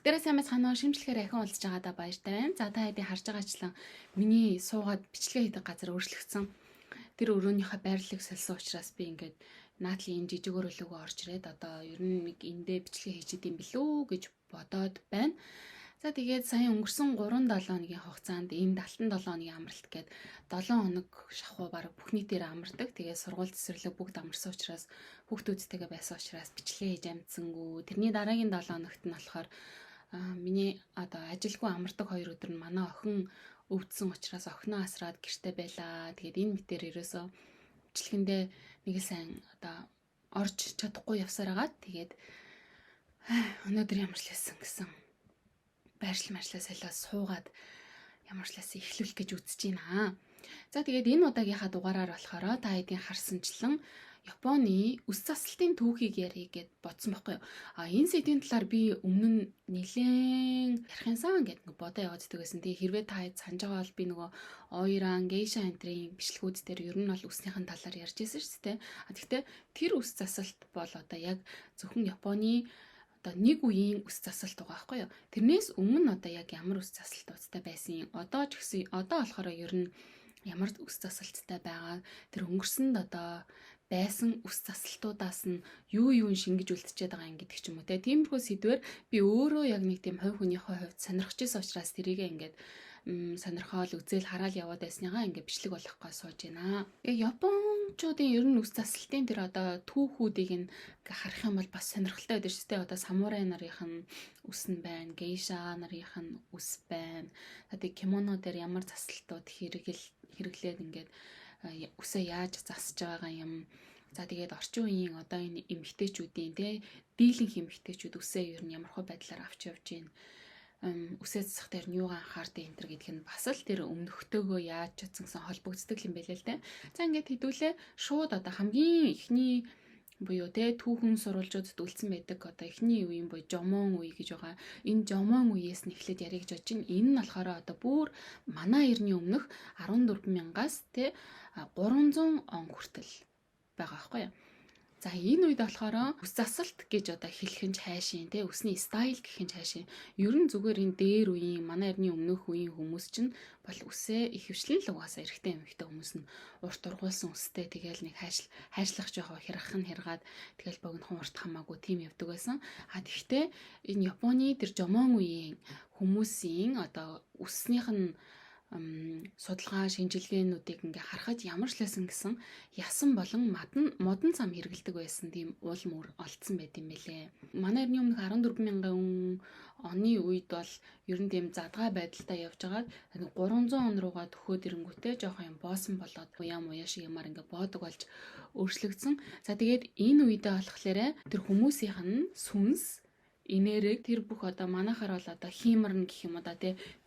Дээрээс ямаас ханаа шимжлэхээр ахин уулзж байгаадаа баяртай байна. За та хэдийн харж байгаачлан миний суугаад бичлэгээ хийдэг газар өөрчлөгдсөн. Тэр өрөөнийхөө байрлалыг солисон учраас би ингээд наадлын энэ жижиг өрөөлөгөө орж ирээд одоо ер нь нэг эндээ бичлэгээ хийж идэм билүү гэж бодоод байна. За тэгээд сая өнгөрсөн 3-7 хоногийн хугацаанд энэ 77 хоногийн амралт гээд 7 хоног шахуу бараг бүх нийтээр амардаг. Тэгээд сургууль цэцэрлэг бүгд амарсан учраас хүүхдүүдтэйгээ байсан учраас бичлэгээ хийж амжсангүй. Тэрний дараагийн 7 хоногт нь болохоор миний одоо ажилгүй амардаг 2 өдөр нь манай охин өвдсөн учраас охиноо асраад гэртээ байлаа. Тэгээд энэ мэтэр ерөөсөө бичлэгэндээ нэг л сайн одоо орж чадахгүй явсаар агаад тэгээд өнөөдөр ямарчласан гэсэн байршил солиос суугаад ямарчлаас эхлүүлэх гэж үзэж байна. За тэгээд энэ удаагийнхаа дугаараар болохоор та хэдийн харсанчлан Японы үс засалтын түүхийг ярих гэд бодсон байхгүй юу? Энэ сэдвийн талаар би өмнө нь нэлээд ярихынсан гэд нэг бодоо явааддаг байсан. Тэгээ хэрвээ та хэд санаж байгаа бол би нөгөө Оиран, Гейша энтрийн бичлэгүүд дээр ер нь бол үснийхэн талаар ярьж байсан шүү дээ. Гэхдээ тэр үс засалт бол одоо яг зөвхөн Японы одоо нэг үеийн үс засалт байгаа байхгүй юу? Тэрнээс өмнө одоо яг ямар үс засалтуудтай байсан юм? Одоо ч гэсэн одоо болохоор ер нь ямар үс засалттай байгаа? Тэр өнгөрсөнд одоо байсан үс засалтуудаас нь юу шингэж үлдчихэд байгаа юм гэдэг ч юм уу те. Тиймэрхүү сэдвэр би өөрөө яг нэг тийм хувь хүнийхээ хувьд сонирхож байсан учраас тэрийг ингээд сонирхоол үзэл хараал яваад байсныгаа ингээд бичлэг болгохгүйс сууж байна. Япончуудын ер нь үс засалтын тэр одоо түүхүүдийг нь харах юм бол бас сонирхолтой байдаг шүү дээ. Одоо самурай нарын үс нь байна, гейша нарын үс байна. Тэгээд кимоно дээр ямар засалтууд хэрэглээд ингээд үсээ яаж засаж байгаа юм. За тэгээд орчин үеийн одоо энэ эмэгтэйчүүдийн дийлэнх эмэгтэйчүүд үсээ ер нь ямархуу байдлаар авч явж байна. Үсээ засах дээр нь юугаа анхаардаг энэ гэдэг нь бас л тэр өмнөхтөөгөө яаж чадсан холбогддог юм байлээ л дээ. За ингээд хэдүүлээ шууд одоо хамгийн эхний буюу түүхэн сурвалжуудад үлдсэн байдаг одоо эхний үеийн буюу жомон үе гэж байгаа. Энэ жомон үеэс нь эхлээд ярих гэж бодож байна. Энэ нь болохоор одоо бүр манай эртний өмнөх 14,000-аас 300 он хүртэл байгаа байхгүй юу. За энэ үед болохоор үс засалт гэж одоо хэлэх нь хайшин үсний стайл гэх нь хайшин. Ер нь зүгээр энэ дээр үеийн манай эртний өмнөх үеийн хүмүүс чинь бол үсээ ихэвчлэн л угаасаа эрэгтэй эмэгтэй хүмүүс нь урт ургуулсан үстэй тэгэл нэг хайшлах жоохоо хэрхэн хэргаад тэгэл богинохон урт хамаагүй тийм явдаг байсан. Тэгэхдээ энэ Японы тэр жомон үеийн хүмүүсийн одоо үснийх нь судалгаа шинжилгээнүүдийг ингээ харахад ямар ч лсэн гэсэн ясан болон модон зам хэрэгэлдэг байсан тийм уул мөр олдсон байт юм бэлээ. Манай эртний өмнөх 14,000 оны үед бол ер нь тийм задгай байдалтай явж байгаад 300 он руугаа төхөөд ирэнгүүтээ жоохон юм боосон болоод уяа шиг юмар ингээ боодог болж өөрчлөгдсөн. За тэгээд энэ үедээ болохоор тэр хүмүүсийнх нь сүнс энерги тэр бүх одоо манайхаар бол одоо хиймэрнэ гэх юм да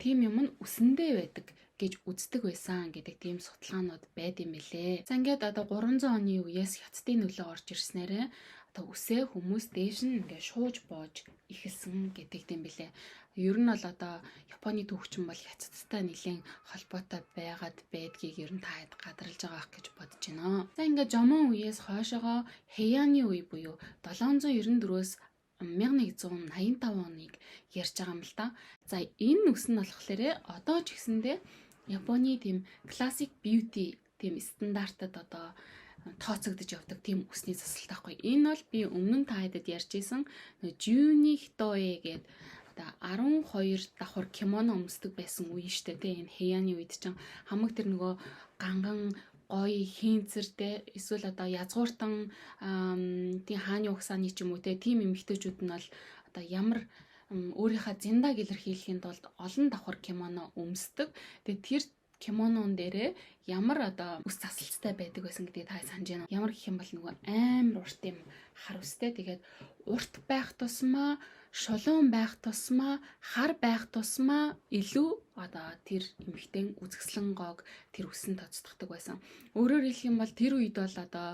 тийм юм нь үсэндээ байдаг гэж үздэг байсан гэдэг тийм судалгаанууд байд юм билээ. За ингээд одоо 300 оны үеэс хятадын нөлөө орж ирснээрээ одоо үсээ хүмүүс дээш нь ингээд шууж боож ихэлсэн гэдэг юм билээ. Ер нь бол одоо Японы түүхчин бол хятадтай нэлээд холбоотой байгаад байдгийг ер нь та хэд гадарлаж байгаа гэж бодож байна. За ингээд жомон үеэс хойшоогоо Хэйяны үе буюу 794-өөс 1185 оныг ярьж байгаа юм л да. За энэ үс нь болохоор одоо ч гэсэндээ Японы тийм classic beauty тийм стандартад одоо тооцогдож явдаг тийм үсний засалт байхгүй. Энэ бол би өмнө нь та хэдэд ярьж исэн Жуни Хитоэ гэдэг одоо 12 давхар кимоно өмсдөг байсан үе штэ энэ Хэйяны үед чинь хамаг тэр нөгөө ганган гоё хийнцэртэй эсвэл одоо язгууртан тийм хааны угсааны ч юм уу тийм эмэгтэйчүүд нь бол одоо ямар өөрийнхөө зиндаг илэрхийлэхийн тулд олон давхар кимоно өмсдөг. Тэгээд тэр кимонон дээрээ ямар одоо үс засалцтай байдаг байсан гэдгийг та санаж байна. Ямар гэх юм бол нөгөө амар урт юм хар үстэй. Тэгээд урт байх тусмаа, шулуун байх тусмаа, хар байх тусмаа илүү одоо тэр эмэгтэй үзэсгэлэнгоог тэр үсэн тоцдогдаг байсан. Өөрөөр хэлэх юм бол тэр үед бол одоо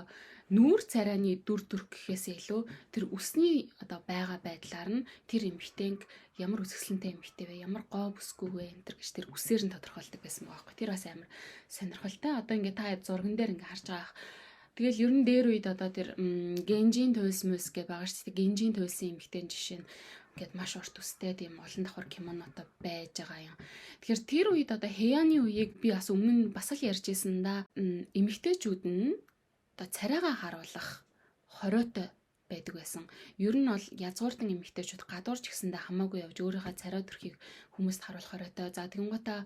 нүүр царайны дүр төрх гэхээс илүү тэр үсний одоо байгаа байдлаар нь тэр эмэгтэйг ямар үзэсгэлэнтэй эмэгтэй вэ, ямар гоо бүсгүй вэ энэ гэж тэр үсээр нь тодорхойлдог байсан байгаа байхгүй. Тэр бас амар сонирхолтой. Одоо ингээ та зурган дээр ингээ харж байгаа. Тэгэл ерөн дээр үед одоо тэр Генжин Туйлс мөс гэж байгаа шүү дээ. Генжин Туйлсын эмэгтэй жишээ нь гэд маш урт үстэй тийм олон давхар кимонотой байж байгаа юм. Тэгэхээр тэр үед одоо Heian-ы үеийг би бас өмнө нь бас л ярьж ирсэн да. Эмэгтэйчүүд нь одоо царайгаа харуулах хориотой байдаг байсан. Ер нь бол язгууртан эмэгтэйчүүд гадуурч гэсэндээ хамаагүй явж өөрийнхөө царай төрхийг хүмүүст харуулах хориотой. За тэгэнгүүтээ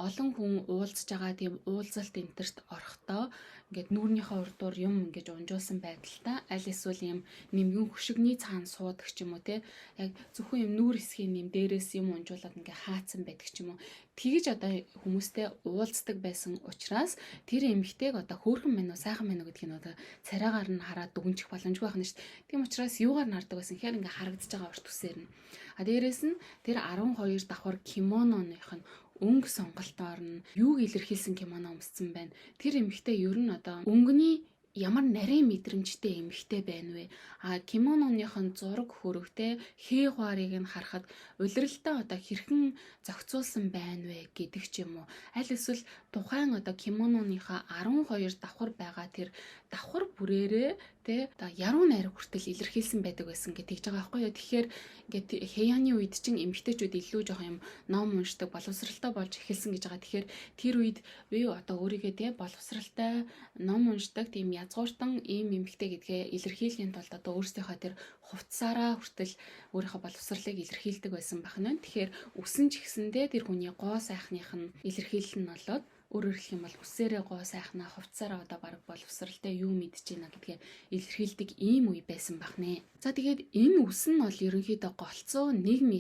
олон хүн уулзж байгаа тийм уулзалт энтерт орохдоо ингээд нүүрнийхээ урдуур юм ингэж унжуулсан байдалтай аль эсвэл юм нэмгэн хөшигний цаана суудаг ч юм уу те яг зөвхөн юм нүүр хэсгийн нэм дээрээс юм унжуулаад ингээ хаацсан байдаг ч юм уу тэгж одоо хүмүүстэй уулздаг байсан учраас тэр эмэгтэйг одоо хөөрхөн мэн үү сайхан мэн үү гэдгийг нь одоо царайгаар нь хараад дүгнчих боломжгүй байх нь шүү дээ. Тийм учраас юугаар нардаг байсан гэхээр ингээ харагдаж байгаа урт үсээр нь. А дээрээс нь тэр 12 давхар кимононых нь өнгө сонголтоор нь юуг илэрхийлсэн кимоно өмссөн байна. Тэр эмэгтэй ер нь одоо өнгөний ямар нарийн мэдрэмжтэй эмэгтэй байна вэ? А кимононыхон зураг хөрөгтэй хээгуарыг нь харахад улиралдаа одоо хэрхэн зохицуулсан байна вэ гэдэг ч юм уу. Аль эсвэл тухайн одоо кимононыхоо 12 давхар байгаа тэр давхар бүрээрээ тэ одоо яруу найраг хүртэл илэрхийлсэн байдаг байсан гэж тэгж байгаа байхгүй юу. Тэгэхээр ингээд Heian-ы үед чинь эмэгтэйчүүд илүү жоох юм ном уншдаг боловсралтай болж эхэлсэн гэж байгаа. Тэгэхээр тэр үед би одоо өөрийгөө тэ боловсралтай ном уншдаг тийм язгууртан ийм эмэгтэй гэдгээ илэрхийлэхийн тулд одоо өөрсдийнхөө тэр хувцсаараа хүртэл өөрийнхөө боловсралыг илэрхийлдэг байсан байна. Тэгэхээр үсэн ч гэсэндээ тэр хүний гоо сайхных нь илэрхийлэл нь болоод өөрөөр хэлэх юм бол үсээрээ гоо сайхнаа хувцсаараа одоо баг боловсралтай юу мэдэж байна гэдгээ илэрхийлдэг ийм үе байсан байна. За тэгээд энэ үс нь бол ерөнхийдөө голцоо 1 м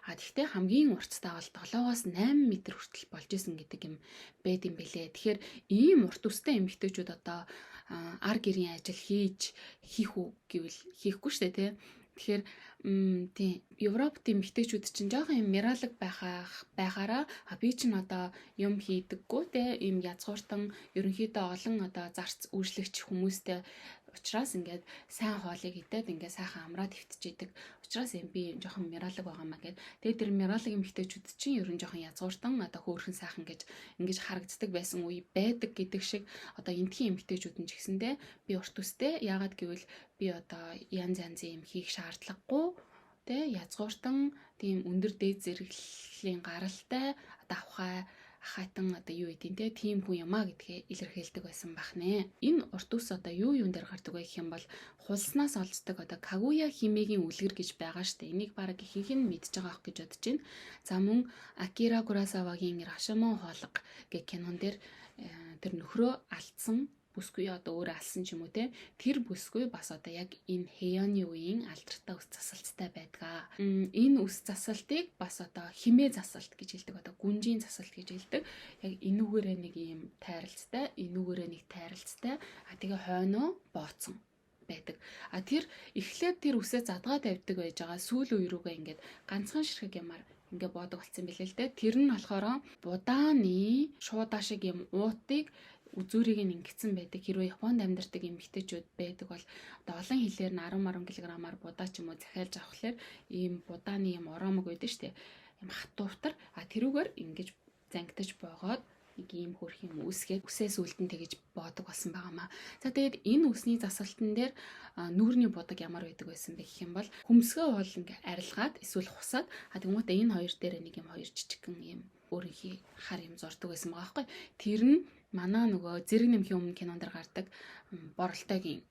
а тэгтээ хамгийн урттай бол 7-оос 8 м хүртэл болж исэн гэдэг юм байд юм бэлээ. Тэгэхээр ийм урт үстэй эмэгтэйчүүд одоо ар гэрийн ажил хийх үү гэвэл хийхгүй шүү дээ тий. Тэгэхээр тийм Европт эмэгтэйчүүд чинь жоохон юм миралэг байхаараа би чинь одоо юм хийдэггүй те ийм язгууртан ерөнхийдөө олон одоо зарц үйлчлэгч хүмүүстэй учраас ингээд сайн хоолыг идээд ингээд сайхан амраад хөвтчихийдэг. Учраас би жоохон миралэг байгаамаа гэд. Тэгээд тэр миралэг эмэгтэйчүүд чинь ерөн жоохон язгууртан одоо хөөрхөн сайхан гэж ингэж харагддаг байсан үе байдаг гэдэг шиг одоо энтхийн эмэгтэйчүүд нь ч гэсэндээ би урт үстэй яагаад гэвэл би одоо янз янзын юм хийх шаардлагагүй тэ язгууртан тийм өндөр дээд зэрэглэлийн гаралтай одоо ахайтан одоо юу гэдэг те тийм хүн юмаа гэдгээ илэрхийлдэг байсан бахнэ. Энэ урт ус одоо юу юун дээр гардаг вэ гэх юм бол хулснаас олддог одоо Кагуя химигийн үлгэр гэж байгаа штэ. Энийг бараг ихэнх нь мэдж байгаа ах гэж бодож байна. За мөн Акира Куросавагийн Рашомон хоолго гэх кинон дээр тэр нөхрөө алдсан бүсгүй одоо өөрөө алсан ч юм уу те тэр бүсгүй бас одоо яг энэ Heian-ы үеийн алдартай үс засалцтай байдгаа. Энэ үс засалтыг бас одоо химээ засалт гэж хэлдэг одоо гүнжийн засалт гэж хэлдэг. Яг энүүгээрээ нэг юм тайралцтай, энүүгээрээ нэг тайралцтай тэгээ хойноо бооцсон байдаг. А тэр эхлээд тэр үсээ задгаа тавьдаг байж байгаа сүүл үе рүүгээ ингээд ганцхан ширхэг юмар ингээ боодог болсон билээ л дээ. Тэр нь болохоор будааны шуудаа шиг юм уутыг үзүүрийг нь ингэсэн байдаг. Хэрвээ Японд амьдардаг эмэгтэйчүүд байдаг бол одоо олон хилээр нь 10 кг-аар будаа ч юм уу захиалж авахлаар ийм будааны юм оромог байдаг шүү дээ. Ийм хатуувтар тэрүүгээр ингэж зангидаж боогоод нэг ийм хөрх юм үсгээд үсээс үлдэн тэгэж боодог болсон байгаамаа. За тэгээд энэ үсний засалтан дээр нүүрний будаг ямар байдаг байсан бэ гэх юм бол хөмсгөө бол ингээ арилгаад эсвэл хусаад тэгмээдээ энэ хоёр дээр нэг юм хоёр жижигхэн юм өөрийнхөө хар юм зурдаг байсан байгаа байхгүй. Тэр нь манай нөгөө зэрэг нэмхийн өмнө кинонд дэр гардаг боролтойгийн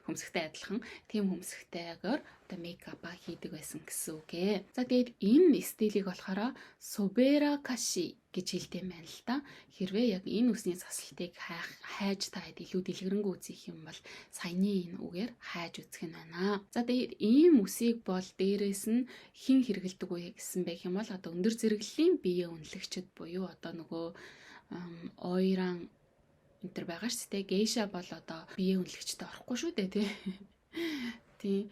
хөмсгтэй адилхан тийм хөмсгтэйгээр одоо мейкапа хийдэг байсан гэсэн үг ээ. За тэгээд энэ стилийг болохоор Subera-kashi гэж хэлдэг юм байна л да. Хэрвээ яг энэ үсний засалтыг хайж таад илүү дэлгэрэнгүй үзэх юм бол саяны энэ үгээр хайж үзэх нь байна. За тэгээд ийм үсийг бол дээрээс нь хэн хэрэгэлдэг вэ гэсэн бэ гэх юм бол одоо өндөр зэрэглэлийн бие үнэлэгчд буюу одоо нөгөө ойран энэ төр байгаа шүү дээ. Гейша бол одоо бие үнэлэгчтэй орохгүй шүү дээ тий.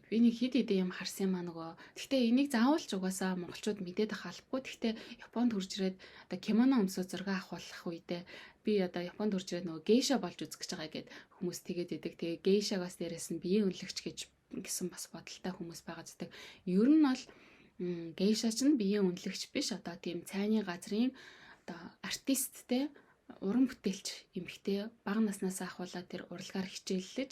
Би нэг хэд хэдэн юм харсан юм аа нөгөө. Гэхдээ энийг заавал ч угаасаа монголчууд мэдээд ахалбгүй. Гэхдээ Японд хурж ирээд одоо кимоно өмсөө зураг авах үедээ би одоо Японд хурж ирээд нөгөө гейша болж үзэх гэж байгаа гэд хүмүүс тэгээд идэг. Тэгээ гейшагаас дээрээс нь бие үнэлэгч гэсэн бас бодолтой хүмүүс байгаа гэдэг. Ер нь бол гейша ч бие үнэлэгч биш одоо тийм цайны газрын одоо артисттэй уран бүтээлч эмэгтэй бага наснаас ахуулаад тэр урлагаар хичээллэж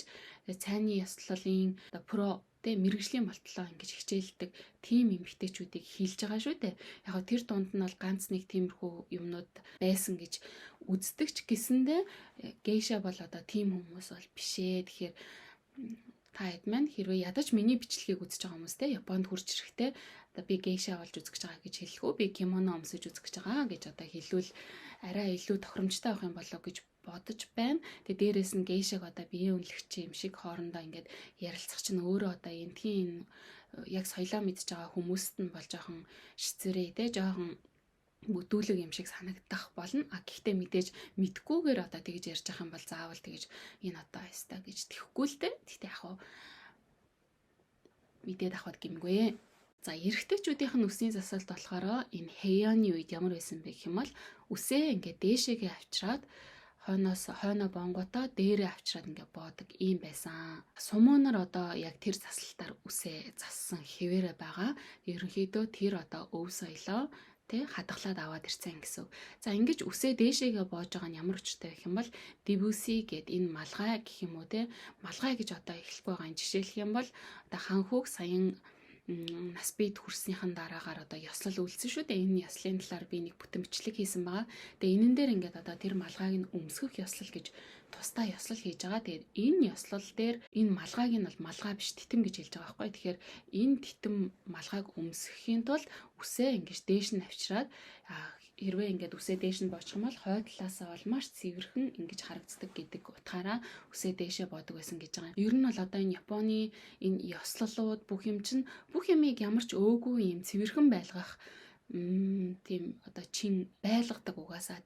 цайны ёслолын про тэ мэрэгжлийн болтлоо ингэж хичээлдэг тийм эмэгтэйчүүдийг хилж байгаа шүү дээ. Яг тэр дунд нь бол ганц нэг тиймэрхүү юмнууд байсан гэж үздэг ч гэсэндээ гейша бол одоо тийм хүмүүс бол бишээ. Тэгэхээр та хэд маань хэрвээ ядаж миний бичлэгийг үзэж байгаа хүмүүс те Японд хурж ирэхдээ одоо би гейша болж үзэж байгаа гэж хэлэх үү? Би кимоно өмсөж үзэж байгаа гэж одоо хэлвэл арай илүү тохиромжтой байх юм болоо гэж бодож байна. Тэгээ дээрэс нь гейшаг одоо биеийн үнэлэгч юм шиг хоорондоо ингээд ярилцах чинь өөрөө одоо энтхийн яг соёлоо мэдж байгаа хүмүүст нь бол жоохон шицэрэй те жоохон бүдүүлэг юм шиг санагдах болно. Гэхдээ мэдээж мэдгүйгээр одоо тэгж ярьж байгаа юм бол заавал тэгж энэ одоо ястаа гэж тэхгүй л дээ. Гэхдээ яг хуу мэдээд авах гэмгүй. За эрэгтэйчүүдийнх нь үсний засалт болохоор энэ хэяны үед ямар байсан бэ гэх юм бол үсээ ингээд дээшээгээ авчираад хойноо бонготой дээрээ авчираад ингээд боодог ийм байсан. Сумуунаар одоо яг тэр засалтаар үсээ зассан хэвээрээ байгаа. Ерөнхийдөө тэр одоо өв соёлоо тэ хадгалаад аваад ирсэн гэсэн. За ингэж үсээ дээшээгээ боож байгаа нь ямар учиртай гэх юм бол Дебюси гэд энэ малгай гэх юм уу те малгай гэж одоо эхлэх байгаа энэ жишээлх юм бол одоо ханхүүг саяхан нас бид хүрснийхэн дараагаар одоо ёслол үлдсэн шүү дээ. Энэ ёслын талаар би нэг бүтэн бичлэг хийсэн байгаа. Тэгээ энэн дээр ингээд одоо тэр малгайг нь өмсгөх ёслол гэж тусдаа ёслол хийж байгаа. Тэгээд энэ ёслол дээр энэ малгайг нь бол малгай биш титэм гэж хэлж байгаа байхгүй. Тэгэхээр энэ титэм малгайг өмсөхийн тулд үсээ ингэж дээш нь авчираад хэрвээ ингээд үсээ дээш нь боочих юм бол хой талаасаа бол маш цэвэрхэн ингэж харагддаг гэдэг утгаараа үсээ дээшээ боодог байсан гэж байгаа юм. Ер нь бол одоо энэ Японы энэ ёслолууд бүх юм чинь бүх юмыг ямар ч өөгүй юм цэвэрхэн байлгах тийм одоо чин байлгадаг угаасаа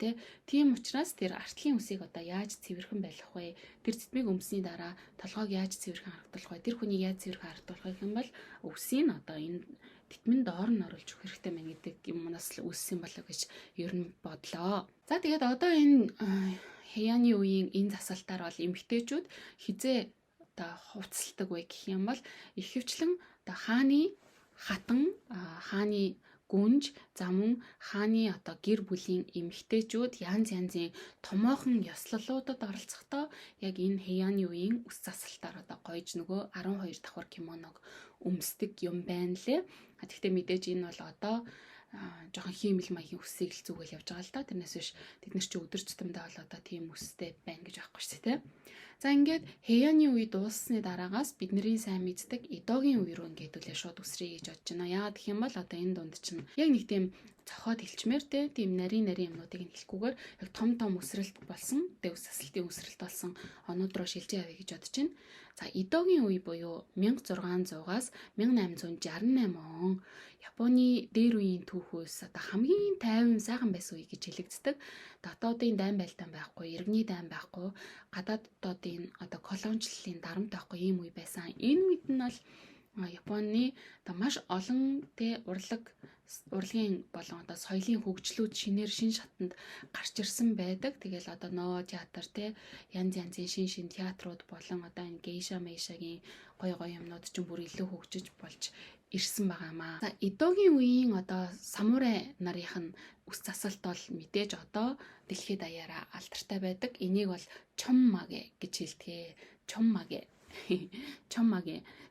тийм учраас тэр артлын үсийг одоо яаж цэвэрхэн байлгах вэ? Тэр цэцмийг өмсний дараа толгойг яаж цэвэрхэн харагдуулах вэ? Тэр хүнийг яаж цэвэрхэн харагдуулах вэ гэх юм бол үсийг одоо энэ титмэн доор нь оруулж өгөх хэрэгтэй мэн гэдэг юмнаас л үүссэн болоо гэж ер нь бодлоо. За тэгээд одоо энэ хэяны үеийн энэ засалтаар бол эмэгтэйчүүд хизээ одоо хувцалдаг вэ гэх юм бол ихэвчлэн одоо хааны хатан хааны гүнж замун хааны одоо гэр бүлийн эмэгтэйчүүд янз янзын томоохон ёслолуудад оролцохдоо яг энэ хэяны үеийн үс засалтаар одоо гойж нөгөө 12 давхар кимоног өмсдөг юм байна лээ. Тэгэхдээ мэдээж энэ бол одоо жоохон хиймэл маягийн үсийг л зүгэл явж байгаа л да. Тэрнээс биш бид нар чи өдөр тутамдаа бол одоо тийм үстэй байна гэж байхгүй шүү дээ. За ингээд хэяны үе дууссаны дараагаас бидний сайн мэддэг эдогийн үе рүү ингээд үлээ шууд үсрээ гэж бодож байна. Яагаад гэх юм бол одоо энэ дунд чинь яг нэг тийм цохоод хэлчмээр тийм нарийн юмнуудыг нь хэлэхгүйгээр яг том үсрэлт болсон, дэв сасалтын үсрэлт болсон онууд руу шилжиж явъя гэж бодож байна. За эдогийн үе буюу 1600-аас 1868 он Японы дээр үеийн түүхөөс одоо хамгийн тайван сайхан байсан үе гэж хэлэгддэг. Дотоодын дайн байлдаан байхгүй, иргэний дайн байхгүй, гадааддын одоо колоничлалын дарамт байхгүй ийм үе байсан. Энэ үед нь бол Японы одоо маш олон урлагийн болон одоо соёлын хөгжлүүд шинээр шин шатанд гарч ирсэн байдаг. Тэгэл одоо ноо театр янз янзын шин театрууд болон одоо энэ гейша мэйшагийн гоё юмнууд ч бүр илүү хөгжиж болж ирсэн байгаамаа. За эдогийн үеийн одоо самурай нарийнх нь үс засалт бол мэдээж одоо дэлхийд даяараа алдартай байдаг. Энийг бол чоммаге гэж хэлдэг.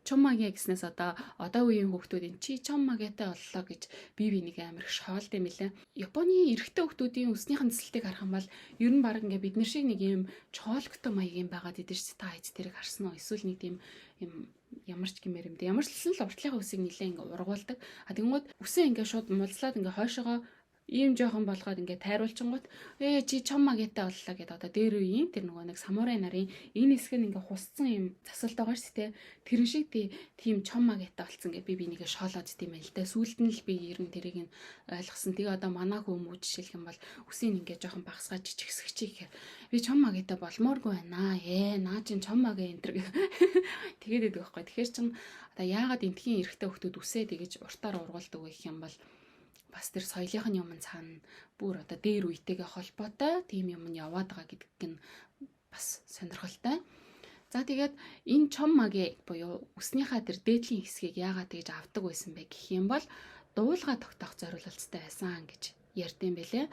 Чоммаге гэснээс одоо үеийн хүүхдүүд чи чоммагетай боллоо гэж би нэг амар их шоолд юм лээ. Японы эрэгтэй хүүхдүүдийн үснийхэн засалтыг харах юм бол ер нь баг ингээ бид нар шиг нэг юм чоолгтой маягийн байгаад идэв ч та айц тэрийг харсан уу? Эсвэл нэг тийм юм ямар ч гэмээр юм дэ. Ямар ч лсэн л уртлынхаа үсийг нилээ ингээ ургуулдаг. Тэгэнгүүт үсээ ингээ шууд мулцлаад ингээ хойшоогоо ийм жоохон болгоод ингээ тайруулчингууд чи чоммагетай боллоо гэдээ одоо дээр үеийн тэр нөгөө нэг самурай нарын энэ хэсэг нь ингээ хусцсан юм засалт байгаа шүү дээ. Тэрэн шиг тийм чоммагетай болцсон гэ би нэгэ шоолоод тийм байл та. Сүүлд нь л би ер нь тэрийг нь ойлгосон. Тэгээ одоо манаа хүмүүж жишээлх юм бол үсийг ингээ жоохон багасгаад жижигсгчээ гэхээр би чоммагетай болмооргүй байна. Наа чин чоммаге энэ төр тэгээд байдаг байхгүй. Тэгэхээр чин одоо яагаад энтхийн эрэгтэй хүмүүс үсээ тэгэж уртаар ургуулдаг вэ гэх юм бол бас тэр соёлынх нь юм цаана бүр одоо дээр үетэйгээ холбоотой тийм юм нь яваад байгаа гэдэг нь бас сонирхолтой. За тэгээд энэ чоммаге буюу үснийхаа тэр дээдлийн хэсгийг яагаад тэгж авдаг байсан бэ гэх юм бол дуулга тогтоох зорилготой байсан гэж ярьд юм бэлээ.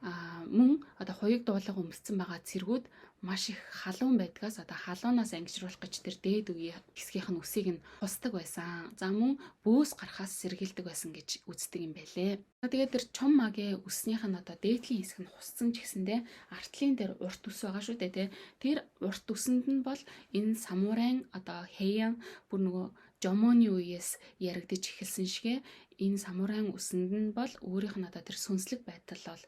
Мөн одоо хуйг дуулга өмссөн байгаа цэргүүд маш их халуун байдгаас одоо халуунаас ангижруулах гэж тэр дээд үеийн хэсгийнх нь үсийг нь хусдаг байсан. За мөн бөөс гарахаас сэргийлдэг байсан гэж үздэг юм байлээ. Тэгээд тэр чом магийн үснийх нь одоо дээдлийн хэсэг нь хуссан ч гэсэндээ артлын дээр урт үс байгаа шүү дээ тий. Тэр урт үсэнд нь бол энэ самурайн одоо хэйян бүр нөгөө жомоны үеэс яригдж эхэлсэн шигэ энэ самурайн үсэнд нь бол өөрийнх нь одоо тэр сүнслэг байдал бол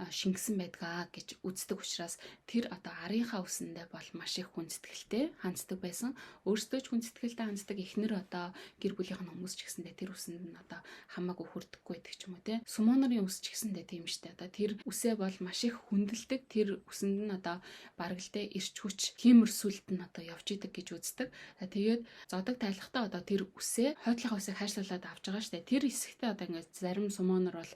шингэсэн байдгаа гэж үздэг учраас тэр одоо арийнхаа үсэндээ бол маш их хүндэтгэлтэй ханддаг байсан. Өөрсдөө ч хүндэтгэлтэй ханддаг эхнэр одоо гэр бүлийнх нь хүмүүс ч гэсэндээ тэр үсэнд нь одоо хамаагүй хүрдэхгүй байдаг ч юм уу те. Сумонорын үс ч гэсэндээ тийм штэ. Одоо тэр үсээ бол маш их хүндэлдэг. Тэр үсэнд нь одоо баргалдаа ирч хүч тиймэр сүлд нь одоо явж идэг гэж үздэг. Тэгээд зодог тайлхтаа одоо тэр үсээ хойдлынхаа үсийг хайшлуулад авч байгаа штэ. Тэр хэсэгтээ одоо ингээд зарим сумонор бол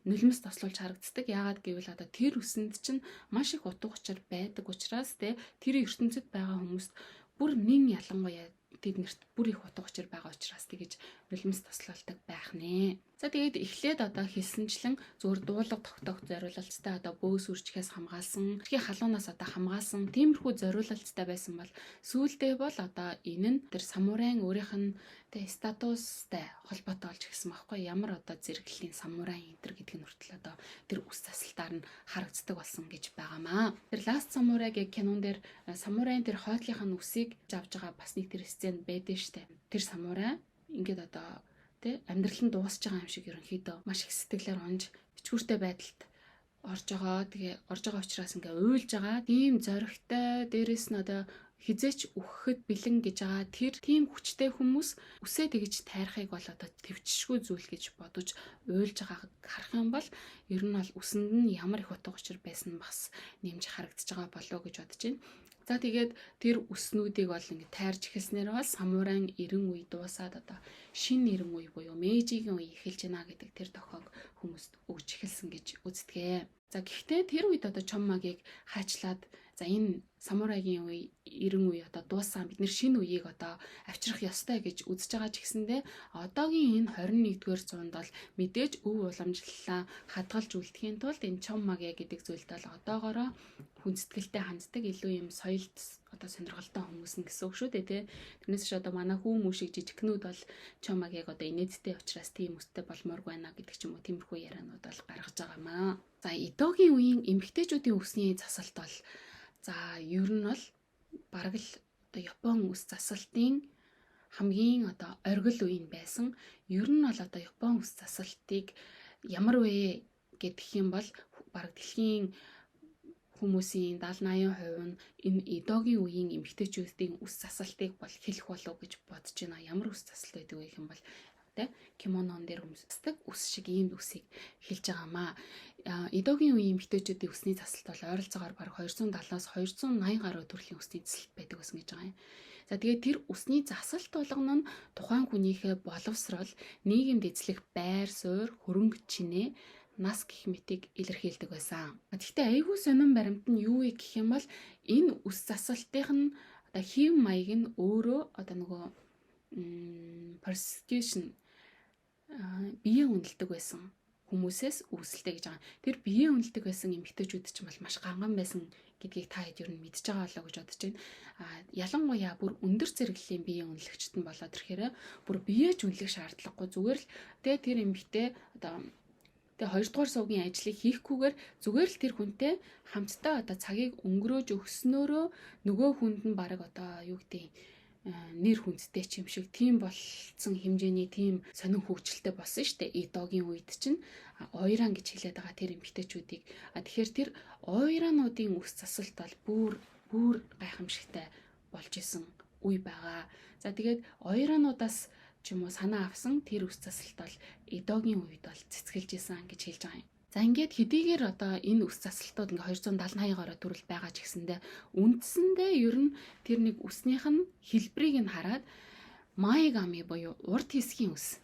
нулимс тослуулж харагддаг. Яагаад гэвэл одоо тэр үсэнд чинь маш их утга учир байдаг учраас тэр ертөнцид байгаа хүмүүст бүр нэн ялангуяа тэднэрт бүр их утга учир байгаа учраас тэгэж нулимс тослуулдаг байх нэ. За тэгээд эхлээд одоо хэлсэнчлэн зөвхөн дуулга тогтоох зориулалттай одоо бөөс үржихээс хамгаалсан, эрхийн халуунаас одоо хамгаалсан тиймэрхүү зориулалттай байсан бол сүүлдээ бол одоо энэ нь тэр самурайн өөрийнх нь статустай холбоотой болж ирсэн байхгүй ямар одоо зэрэглэлийн самурай энтер гэдэг нь хүртэл одоо тэр үс засалтаар нь харагддаг болсон гэж байгаамаа. Тэр Last Samurai-гийн кинон дээр самурайн тэр хойдлынх нь үсийг авж байгаа бас нэг тэр сцен байдэн штэ. Тэр самурай ингээд одоо амьдрал нь дуусч байгаа юм шиг ерөнхийдөө маш их сэтгэлээр унж ичгүүртэй байдалд орж байгаа. Тэгээ орж байгаа учраас ингээ уйлж байгаа. Тийм зоригтой дээрэс нь одоо хизээч үхэхэд бэлэн гэж байгаа тэр тийм хүчтэй хүмүүс үсээ тэгж тайрахыг бол одоо төвчшгүй зүйл гэж бодож уйлж байгааг харах юм бол ер нь бол үсэнд нь ямар их утга учир байсан бас нэмж харагдаж байгаа болов гэж бодож байна. За тэгээд тэр үснүүдийг бол ингэ тайрж эхэлснээр бол самурайн 90 үе дуусаад одоо шинэ 90 үе буюу Мэйжигийн үе эхэлж байна гэдэг тэр тохиог хүмүүст өгч эхэлсэн гэж үздэг. За гэхдээ тэр үед одоо Чоммагийг хайчлаад за энэ самурайгийн үе 90 үе одоо дууссан бид нэр шинэ үеийг одоо авчрах ёстой гэж үзэж байгаа ч гэсэндээ одоогийн энэ 21-р зуунд бол мэдээж өв уламжлалаа хадгалж үлдэхийн тулд энэ Чоммаги гэдэг зүйлд бол одоогоороо хүндэтгэлтэй ханддаг илүү юм соёлд одоо сонирхолтой хүмүүс нь гэсэн үг шүү дээ тий. Тэрнээс ч одоо манай хүүм шиг жижигнүүд бол Чоммагиг одоо инээдтэй учраас тийм үстэй болмооргүй байна гэдэг ч юм уу тиймэрхүү ярианууд бол гаргаж байгаамаа. За Эдогийн үеийн эмэгтэйчүүдийн үсний засалт бол за ер нь бол бараг л одоо Япон үс засалтын хамгийн одоо оргил үе нь байсан. Ер нь бол одоо Япон үс засалтыг ямар вэ гэх юм бол бараг дэлхийн хүмүүсийн 70-80% нь энэ Эдогийн үеийн эмэгтэйчүүдийн үс засалтыг бол хэлэх болов гэж бодож байна. Ямар үс засалт байдаг вэ гэх юм бол кимонон дээр өмсдөг үс шиг ийм үсийг хэлж байгаамаа. Эдогийн үеийн эмэгтэйчүүдийн үсний засалт бол ойролцоогоор бараг 270-аас 280 гаруй төрлийн үсний засалт байдаг гэсэн гэж байгаа юм. За тэгээд тэр үсний засалт болгоно нь тухайн хүнийхээ боловсрол, нийгэмд эзлэх байр суурь, хөрөнгө чинээ нас гэх мэтийг илэрхийлдэг байсан. Гэхдээ айгүй сонирн баримт нь юу вэ гэх юм бол энэ үс засалтынх нь одоо хэв маяг нь өөрөө одоо нөгөө persecution биеэ үнэлдэг байсан хүмүүсээс үүсэлтэй гэж байгаа. Тэр биеэ үнэлдэг байсан эмэгтэйчүүд ч бол маш ганган байсан гэдгийг та хэд ер нь мэдж байгаа болоо гэж бодож байна. Ялангуяа бүр өндөр зэрэглэлийн биеэ үнэлэгчт нь болоод ирэхээр бүр биеэж үнэлэх шаардлагагүй зүгээр л тэр эмэгтэй одоо тэгээ 2 дугаар суугийн ажлыг хийхгүйгээр зүгээр л тэр хүнтэй хамтдаа одоо цагийг өнгөрөөж өгснөөрөө нөгөө хүнд нь баг одоо юу гэдэг нэр хүндтэй ч юм шиг тийм болсон хэмжээний тийм сонин хөгжилтэй болсон шүү дээ. Эдогийн үед чинь ойран гэж хэлээд байгаа тэр эмэгтэйчүүдийг. Тэгэхээр тэр ойрануудын үс засалт бол бүр гайхамшигтай болж исэн үе байгаа. За тэгээд ойрануудаас ч юм уу санаа авсан тэр үс засалт бол Эдогийн үед бол цэцгэлж исэн гэж хэлж байгаа юм. За ингээд хэдийгээр одоо энэ үс засалтууд ингээ 270-80 гаруй төрөл байгаа ч гэсэндээ үндсэндээ ер нь тэр нэг үснийх нь хэлбэрийг нь хараад маигами буюу урд хэсгийн үс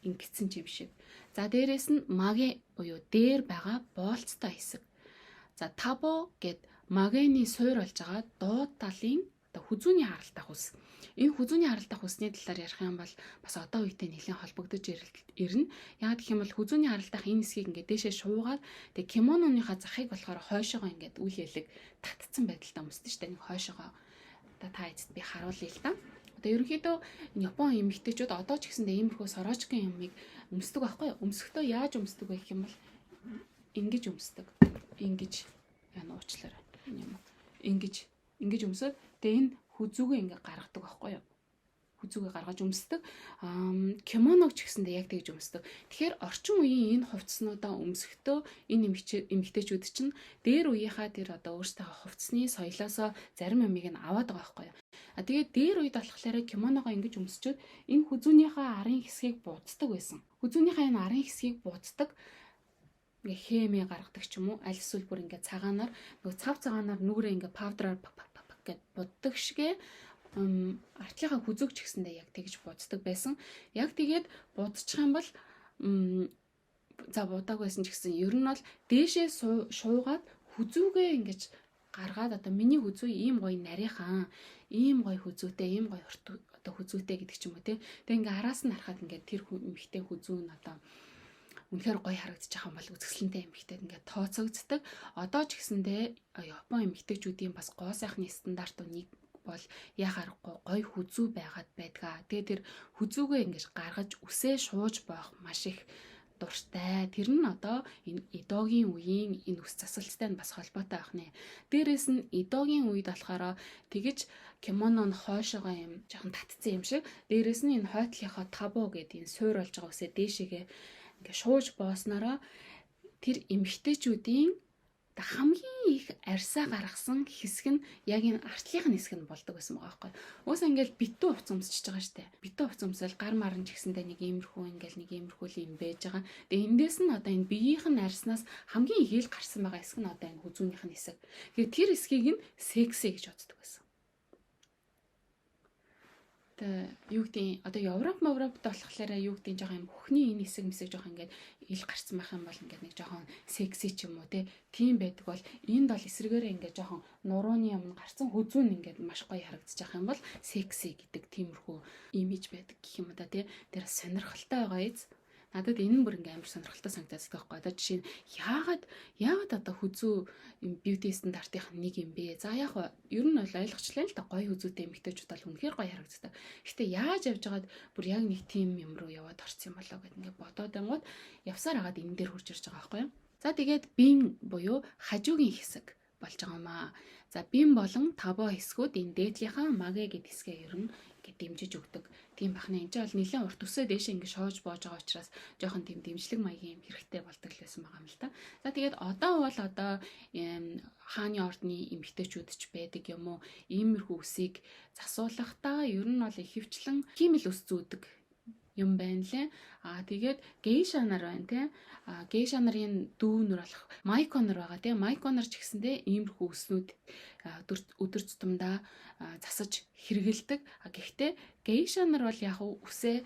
ингэсэн юм шиг. За дээрэс нь маге буюу дээр байгаа боолцтой хэсэг. За табо гэд магены суур болж байгаа доод талын одоо хүзүүний харалтах ус. Энэ хүзүүний харалтах усны талаар ярих юм бол бас одоо үедээ нэлээд холбогдож ирнэ. Яг гэх юм бол хүзүүний харалтах энэ хэсгийг ингээд дээшээ шуугаад тэгээ кимононыхаа захыг болохоор хойшоогоо ингээд үл ялэг татцсан байдалтай өмсдөг шүү дээ. Нэг хойшоогоо одоо та эцэд би харуулъя л да. Одоо ерөнхийдөө Япон эмэгтэйчүүд одоо ч гэсэндээ иймэрхүү сорочкын юмыг өмсдөг байхгүй юу? Өмсөхдөө яаж өмсдөг вэ гэх юм бол ингэж өмсдөг. Ингэж яа нуучлаарай. Энэ юм. Ингэж өмсөд тэгээ энэ хүзүүгээ ингээ гаргадаг байхгүй юу? Хүзүүгээ гаргаж өмсдөг. Кимоног ч гэсэндээ яг тэгж өмсдөг. Тэгэхээр орчин үеийн энэ хувцснуудаа өмсөхдөө энэ эмэгтэйчүүд чинь дээр үеийнхаа тэр одоо өөрсдөө хувцсны соёлоосоо зарим юмыг нь аваад байгаа байхгүй юу? Тэгээд дээр үед болохоор кимоногоо ингэж өмсчөөд энэ хүзүүнийхээ арын хэсгийг бууддаг байсан. Хүзүүнийхээ энэ арын хэсгийг бууддаг ингээ хэмээ гаргадаг ч юм уу, аль эсвэл бүр ингээ цагаанаар нөгөө цав цагаанаар нүгрээ ингээ павдраар гэд буддаг шигэ артлынхаа хүзүүг ч гэсэндээ яг тэгж бууддаг байсан. Яг тэгээд буудчих юм бол за будааг байсан ч гэсэн ер нь бол дээшээ шуугаад хүзүүгээ ингэж гаргаад одоо миний хүзүү ийм гоё нарийнхан, ийм гоё хүзүүтэй, ийм гоё одоо хүзүүтэй гэдэг ч юм уу те. Тэгээ ингээ араас нь харахад ингээ тэр эмэгтэй хүзүү нь одоо үнэхээр гоё харагдаж байгаа юм бол үзэсгэлэнтэй эмэгтэйд ингээд тооцогддог. Одоо ч гэсэндээ Япон эмэгтэйчүүдийн бас гоо сайхны стандартууд нэг бол яхаарахгүй гоё хүзүү байгаад байдгаа. Тэгээ тэр хүзүүгээ ингэж гаргаж үсээ шууж боох маш их дуртай. Тэр нь одоо энэ Эдогийн үеийн энэ үс засалцтай нь бас холбоотой байх нэ. Дээрээс нь Эдогийн үед болохоор тэгэж кимоно нь хойшоогоо юм жоохон татцсан юм шиг. Дээрээс нь энэ хойтлынхаа табо гэдэг энэ суур болж байгаа үсээ дээшээгээ ингээ шууж бооснороо тэр эмэгтэйчүүдийн хамгийн их арьсаа гаргасан хэсэг нь яг энэ артлынх нь хэсэг нь болдог байсан байгаа байхгүй. Уусаа ингээл битүү хувц өмсчихэж байгаа штэ. Битүү хувц өмсөл гар маран ч гэсэндээ нэг иймэрхүү ингээл нэг иймэрхүү юм байж байгаа. Тэгээ эндээс нь одоо энэ биеийнх нь арьснаас хамгийн ихээл гарсан байгаа хэсэг нь одоо энэ хүзүүнийх нь хэсэг. Тэгээ тэр хэсгийг нь секси гэж боддог байсан. Юу гэдэг одоо Европ болохоор юу гэдэг жоохон юм хөхний энэ хэсэг жоохон ингээд ил гарцсан байх юм бол ингээд нэг жоохон секси ч юм уу тийм байдаг бол энд бол эсрэгээрээ ингээд жоохон нурууны юм гарцсан хүзүүн ингээд маш гоё харагдаж байгаа юм бол секси гэдэг тиймэрхүү имиж байдаг гэх юм да тэр сонирхолтой байгаа биз. Надад энэ нь бүр ингээм амар сонирхолтой санагдаад байгаа байхгүй. Одоо жишээ нь яагаад одоо хүзүү бьюти стандартынх нь нэг юм бэ? За яг ер нь бол ойлгочлаа л да гоё хүзүүтэй эмэгтэйчүүд бол үнэхээр гоё харагддаг. Гэхдээ яаж явж байгаад бүр яг нэг тийм юм руу яваад орсон юм болоо гэд ингээд бодоод ангууд явсаар хагаад энэ дээр хурж ирж байгаа байхгүй юу? За тэгээд бин буюу хажуугийн хэсэг болж байгаа юм аа. За бин болон табо хэсгүүд энэ дээдлийнхаа магэ гэд хэсгээ ер нь ингээд дэмжиж өгдөг. Тийм бахна энэ ч бол нэлээд урт үсээ дээшээ ингэ шоож боож байгаа учраас жоохон тийм дэмжлэг маягийн юм хэрэгтэй болдог л байсан байгаа юм л та. За тэгээд одоо бол одоо хааны ордны эмэгтэйчүүд ч байдаг юм уу? Иймэрхүү үсийг засуулахдаа ер нь бол ихэвчлэн химэл ус зүүдэг юм байна лээ. Тэгээд гейша нар байна тий. Гейша нарын дүүнэр болох майко нар байгаа тий. Майко нар ч гэсэндээ иймэрхүү өснүүд өдөр тутамдаа засаж хэрэгэлдэг. Гэхдээ гейша нар бол яг үсээ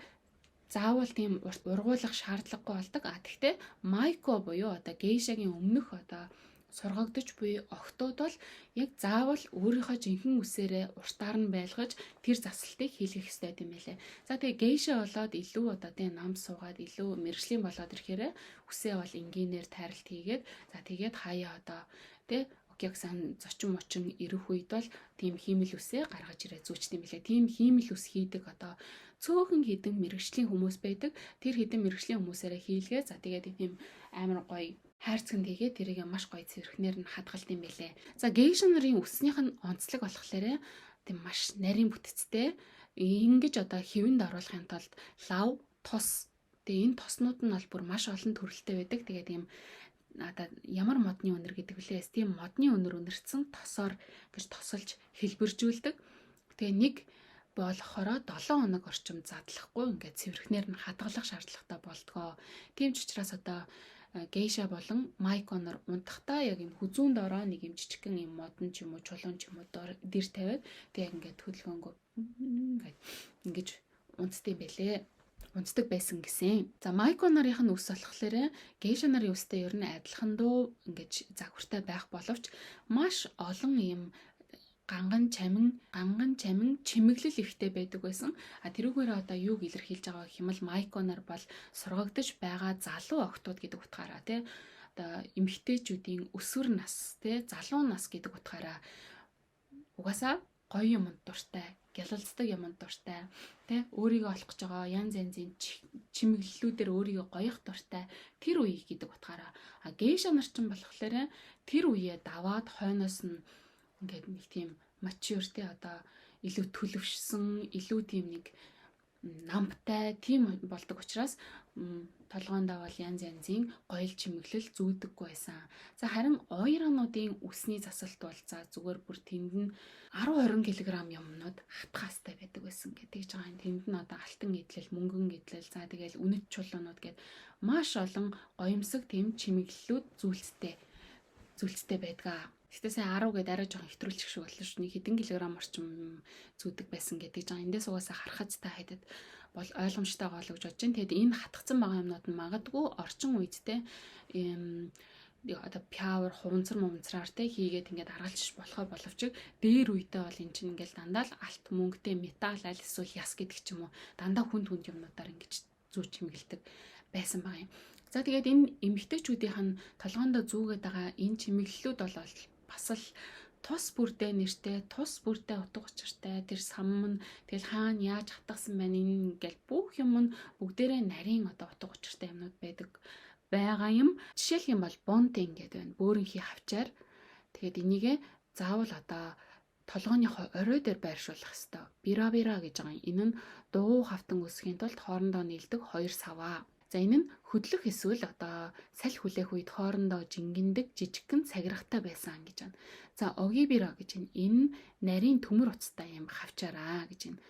заавал тийм ургуулах шаардлагагүй болдог. Гэхдээ майко буюу одоо гейшагийн өмнөх одоо сургагдж буй охтууд бол яг заавал өөрийнхөө жинхэнэ үсээрээ уртаар нь байлгаж тэр засалтыг хийлгэх ёстой юм байлээ. За тэгээ гейша болоод илүү одоо тийм нам суугаад илүү мэрэгжлийн болоод ирэхээр үсээ бол энгийнээр тайралт хийгээд за тэгээд хаяа одоо тий океоксан зочин мочин ирэх үед бол тийм хиймэл үсээ гаргаж ирээ зүүчт юм байлээ. Тийм хиймэл үс хийдэг одоо цөөхөн хідэн мэрэгжлийн хүмүүс байдаг. Тэр хідэн мэрэгжлийн хүмүүсээрээ хийлгээ. За тэгээд тийм амар гоё хайрцагт хийгээд тэрийг маш гоё цэвэрхнээр нь хадгалт юм байлээ. За гейша нарын үснийх нь онцлог болохоор тийм маш нарийн бүтэцтэй. Ингэж одоо хэвэнд оруулахын тулд лав, тос. Тэгээ энэ тоснууд нь бол бүр маш олон төрөлтэй байдаг. Тэгээд ийм одоо ямар модны үнэр гэдэг вүлээс тийм модны үнэр үнэрсэн тосоор гэж тосолж хэлбэржүүлдэг. Тэгээ нэг болохороо 7 хоног орчим задлахгүй ингээд цэвэрхнээр нь хадгалах шаардлагатай болдгоо. Тийм ч учраас одоо гейша болон майконор унтахтаа яг юм хүзүүнд ороо нэг юм жижигхэн юм модон ч юм уу чулуун ч юм уу дээр тавиад тэг яг ингээд хөдөлгөөнгөө ингэж унтдаг байлээ. Унтдаг байсан гэсэн. За майконорынх нь үс болохоор гейша нарын үстэй ер нь адилхан дөө ингэж загвартай байх боловч маш олон юм ганган чамин чимэглэл ихтэй байдаг байсан. Тэрүүгээр одоо юуг илэрхийлж байгаа гэх юм бол майконоор бол сургагдаж байгаа залуу охтууд гэдэг утгаараа тий одоо эмэгтэйчүүдийн өсвөр нас тий залуу нас гэдэг утгаараа угаасаа гоё юмд дуртай, гялалздаг юмд дуртай, тий өөрийгөө олох гэж байгаа янз янзын чимэглэлүүдээр өөрийгөө гоёх дуртай тэр үе гэдэг утгаараа гейша нар ч болохоор тэр үеэ даваад хойноос нь ингээд нэг тийм mature тий одоо илүү төлөвшсөн, илүү тийм нэг намтай тийм болдог учраас толгоондоо бол янз янзын гоёл чимэглэл зүүдэггүй байсан. За харин ойрануудын үсний засалт бол за зүгээр бүр тэнд нь 10-20 кг юмнууд хатхаастай байдаг байсан гэдэг жбайгаа юм. Тэнд нь одоо алтан идэл, мөнгөн идэл, за тэгэл үнэт чулуунууд гээд маш олон гоёмсог тийм чимэглэлүүд зүйлстэй байдгаа. Гэтэ сая 10 гээд арай жоохон хэтрүүлчих шиг боллоо шүү. Нэг хэдэн килограмм орчим зүүдэг байсан гэдэг жаа. Эндээс угаасаа харахад та хайдад бол ойлгомжтой гол гэж бодож байна. Тэгэд энэ хатгцсан байгаа юмнууд нь магадгүй орчин үедтэй одоо пиавер хуванцар те хийгээд ингээд аргалж болохоо боловч дээр үедээ бол эн чинь ингээд дандаа л алт мөнгөтэй металл аль эсвэл яс гэдэг ч юм уу дандаа хүнд юмнуудаар ингээд зүү чимэглэдэг байсан байгаа юм. За тэгээд энэ эмэгтэйчүүдийнх нь толгоондоо зүүгээд байгаа энэ чимэглэлүүд бол бас л тус бүрдээ нэртэй, тус бүрдээ утга учиртай, тэр сам нь тэгэл хаана яаж хатгасан байна энэ ингээл бүх юм нь бүгдээрээ нарийн одоо утга учиртай юмнууд байгаа юм. Жишээлх юм бол бонтинг гэдэг байна. Бөөрөнхий хавчаар. Тэгээд энийгээ заавал одоо толгойнхоо орой дээр байршуулах хэрэгтэй. Бира гэж байгаа юм. Энэ нь дуу хавтан үсгийн тулд хоорондоо нийлдэг хоёр саваа. За энэ нь хөдлөх эсвэл одоо салхи хүлээх үед хоорондоо жингэндэг жижигхэн цагиргатай байсан гэж байна. За огибира гэж энэ нарийн төмөр уцтай юм хавчаараа гэж байна.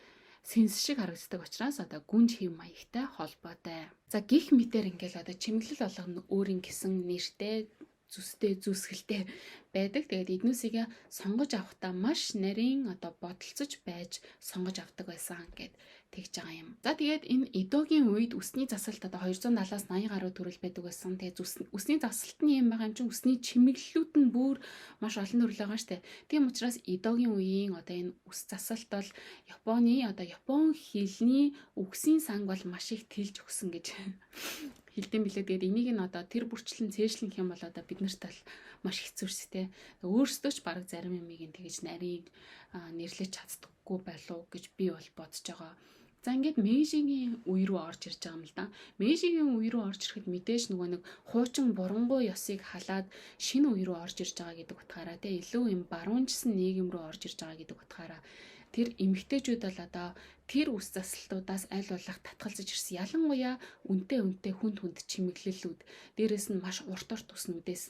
Сэнс шиг харагддаг учраас одоо гүнж хэв маягтай холбоотой. За гих мэтэр ингээл одоо чимэглэл болгоно өөрийн гэсэн нэртэй зүсгэлтэй байдаг. Тэгээд эднүсийг сонгож авахдаа маш нарийн одоо бодолцож байж сонгож авдаг байсан гэд тэгж байгаа юм. За тэгээд энэ Эдогийн үед үсний засалт одоо 270-аас 80 гаруй төрөл байдаг байсан. Тэгээд үсний засалтны юм байгаа юм чинь үсний чимэглэлүүд нь бүр маш олон төрөл байгаа штэ. Тийм учраас Эдогийн үеийн одоо энэ үс засалт бол Япон хэлний үгсийн санг бол маш их тэлж өгсөн гэж хэлдэм билээ. Тэгээд энийг нь одоо тэр бүрчлэн цээжлэх юм бол одоо бид нарт бол маш хэцүүрстэй. Өөрсдөө ч баг зарим юмыг нь тэгж нарийн нэрлэж чаддаггүй байлуу гэж би бол бодож байгаа. За ингээд Мэйжигийн үе рүү орж ирж байгаа юм л да. Мэйжигийн үе рүү орж ирэхэд мэдээж нөгөө нэг хуучин бурангуй ёсыг халаад шинэ үе рүү орж ирж байгаа гэдэг утгаараа илүү юм баруунжсан нийгэм рүү орж ирж байгаа гэдэг утгаараа тэр эмэгтэйчүүд бол одоо тэр үс засалтуудаас аль болох татгалзаж ирсэн. Ялангуяа үнтэй хүнд чимэглэлүүд дээрэс нь маш урт үснүүдээс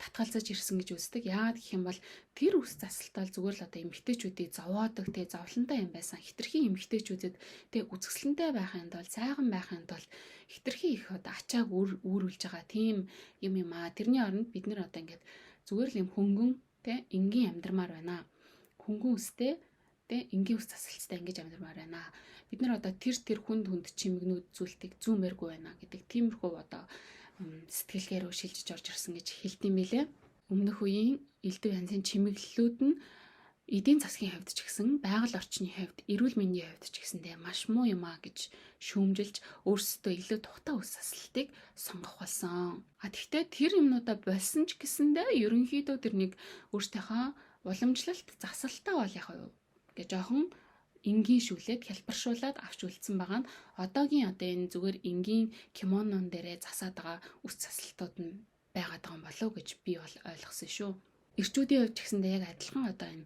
татгалзаж ирсэн гэж үздэг. Яагаад гэх юм бол тэр үс засалтал зүгээр л одоо эмэгтэйчүүдийг зовоодог, зовлонтой юм байсан. Хитрхи эмэгтэйчүүдэд үзэсгэлэнтэй байхын тулд, сайхан байхын тулд хитрхи их одоо ачааг үүрүүлж байгаа тийм юм аа. Тэрний оронд бид нэр одоо ингээд зүгээр л юм хөнгөн энгийн амьдрмаар байна. Хөнгөн үстэй энгийн ус засалцтай ингэж амьдрмаар байна. Бид нар одоо тэр хүнд чимэгнүүд зүйлтийг зүүмээргүй байна гэдэг тиймэрхүү одоо сэтгэлгээр шилжиж орж ирсэн гэж хэлдэм билээ. Өмнөх үеийн элдв янзын чимэглэлүүд нь эдийн засгийн хувьд ч гэсэн, байгаль орчны хувьд, эрүүл мэндийн хувьд ч гэсэндээ маш муу юм а гэж шүүмжилж өөрсдөө илүү тухтай үс засалтыг сонгох болсон. Тэгэхдээ тэр юмнуудаа болсон ч гэсэндээ ерөнхийдөө тэр нэг өөртөөхөө уламжлалт засалтаа бол яг гэж жоохон энгийн шүлээд хялбаршуулад авч үлдсэн байгаа нь одоогийн энэ зүгээр энгийн кимонон дээрээ засаад байгаа үс засалтууд нь байгаад байгаа юм болов уу гэж би бол ойлгосон шүү. Ирчүүдийн хувьд ч гэсэндээ яг адилхан одоо энэ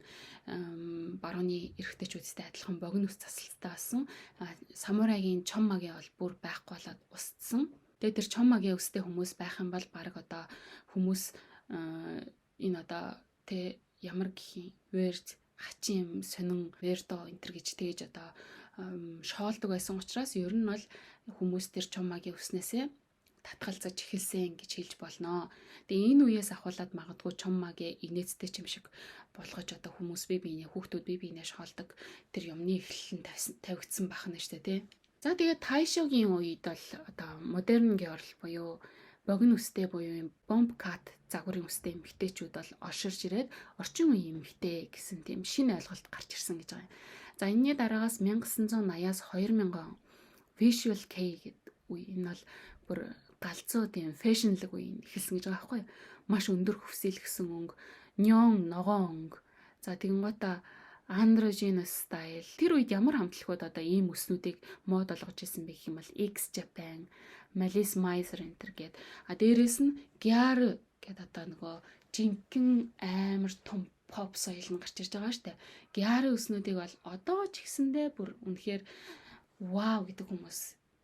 барууны эрэгтэйчүүдтэй адилхан богино үс засалттай болсон. Самурайгийн чоммагийн бол бүр байхгүй болоод устсан. Тэгээд тэр чоммагийн үстэй хүмүүс байх юм бол баг одоо хүмүүс энэ одоо ямар гэх юм вэрд хачин юм сонин вердо энтер гэж тэгэж одоо шоолдог байсан учраас ер нь бол хүмүүс тэр чоммагийн үснээсээ татгалзаж эхэлсэн гэж хэлж болно. Тэгээ энэ үеэс ахуулаад магадгүй чоммагийн инээдтэй ч юм шиг болгож одоо хүмүүс хүүхдүүд бие биенээ шоолдог тэр юмны эхлэл тавигдсан бахна штэ тий. За тэгээ Тайшогийн үед бол одоо модерн георл буюу богино үстэй буюу юм бомб кат загварын үстэй эмэгтэйчүүд бол орширж ирээд орчин үеийн эмэгтэй гэсэн тийм шинэ ойлголт гарч ирсэн гэж байгаа юм. За энэний дараагаас 1980-аас 2000 он visual kei гэдэг үе энэ бол бүр галзуу тийм фэшнлэг үе эхэлсэн гэж байгаа байхгүй юу? Маш өндөр хөвсөлгсөн өнгө, нёон ногоон өнгө. За тэгэнгүүтээ androgynous style. Тэр үед ямар хамтлагууд одоо ийм өснүүдийг мод болгож ирсэн бэ гэх юм бол X Japan, Malice Mizer энтер гээд. А дээрэс нь Gyaru гэдэг одоо нөгөө жинхэнэ амар том pop соёл нь гарч ирж байгаа штэ. Gyaru өснүүдийг бол одоо ч гэсэндээ бүр үнэхээр вау гэдэг хүмүүс